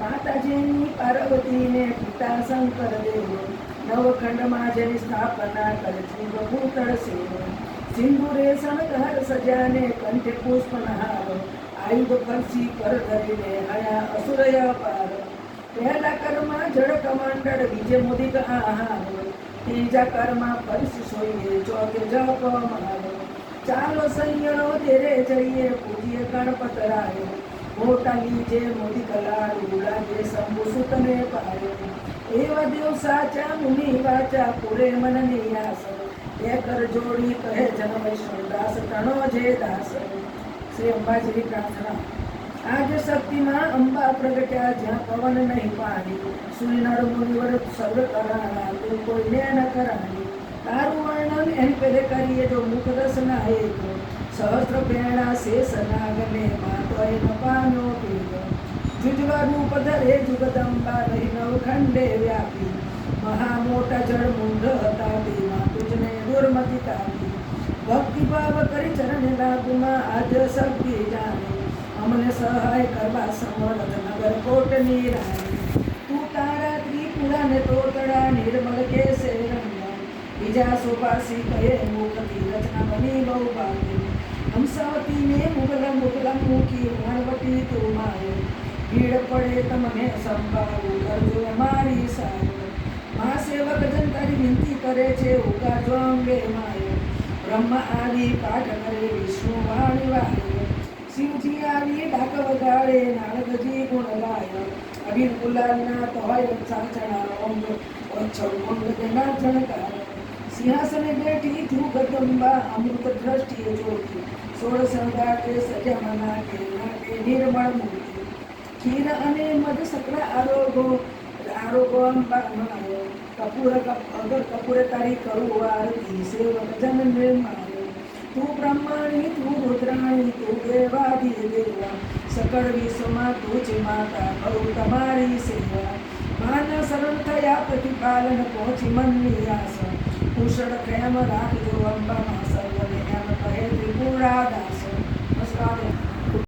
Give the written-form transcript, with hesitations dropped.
માતાજીની પાર્વતીને પિતા શંકર દેવ, નવખંડમાં જેની સ્થાપના કરે છે ભૂતળ સેવ. સિંદુરે શણગાર સજાને કંઠે પુષ્પનહાર, આયુધ ફરસી કર ધરીને હયા અસુરય પાર. પહેલા કરમાં જળ કમંડળ, બીજે મુદિક આહાર, ત્રીજા કરમાં ફરસી સોઈએ, ચોથે જપ મારો. ચાલો સૈયણો તેરે જઈએ, પૂજીએ ગણપતરાયો, મોટા લીજે મોદી કલાડું, લાગે શંભુ સુતને પાયો. એવા દેવ સાચા મુનિ વાચા, પૂરે મનની આસ, એ કર જોડી કહે જન વૈષ્ણવ દાસ, તણો જે દાસ. શ્રી અંબાજીની પ્રાર્થના. આજ શક્તિમાં અંબા પ્રગટ્યા, જ્યાં પવન નહીં પાણી, સુરનર મુનિવર સર્વ કરાણા, તું કોઈને ન કરાણી. તારું વર્ણન એમ પેલે કરીએ, જો મુખ રસ ના એક, સહસ્ત્ર પ્રેરણા શેષ નાગને, માતો એનો પામ્યો ભેદ. જુજવા રૂપ ધરે જુગદંબા, રહી નવખંડે વ્યાપી, મહા મોટા જળ મુંડ હતા તેમાં, તુજને દુર્મતિ તાપી. ભક્તિ ભાવ કરી ચરણ લાગુમાં, આજ શક્તિ જાણે, અમને સહાય કરવા સમર્થ નગર કોટની રાણી. તું તારા ત્રિપુરાને તોતડા, નિર્મલ કેસે રંગા, બીજા સુભાષી કહે મુખથી, રચના બની બહુ ભાગી. હંસાવતીને મુગલમ મુગલમ મૂકી, વણવટી તું માયો, ભીડ પડે તમને સંભાળું, કરજો અમારી સાયો. મા સેવક જન તારી વિનંતી કરે છે, ઉગાજો અંગે માયો. બ્રહ્મા આવી પાઠ કરે, વિષ્ણુ વાણી વાયો, શિવજી આવી ડાક વગાડે, નારદજી ગુણ ગાય. અબીર ગુલાલના તોય ચાચણા, ઓમ ઓછળ મંગ તેના જણકાર. સિંહાસને બેઠી જુગદંબા, અમૃત દ્રષ્ટિએ જોતી, 16 શણગારે સજામાં નાખે, નાખે નિર્મળ મૂર્તિ. ખીર અને મધ સકળ આરોગો, આરોગો અંબા મનાયો. અગર કપૂર તારી કરું આરતી, સેવક જન નિર્માયો. તું બ્રહ્માણી તું રુદ્રાણી, તું દેવાધિ દેવા, સકળ વિશ્વમાં તું જ માતા, કરું તમારી સેવા. માના શરણ થયા પ્રતિપાલન, પહોંચી મનની આશા, કુશળ પ્રેમ રાખજો અંબામાં સર્વને, એમ કહે ત્રિપુરા દાસ. નમસ્કાર.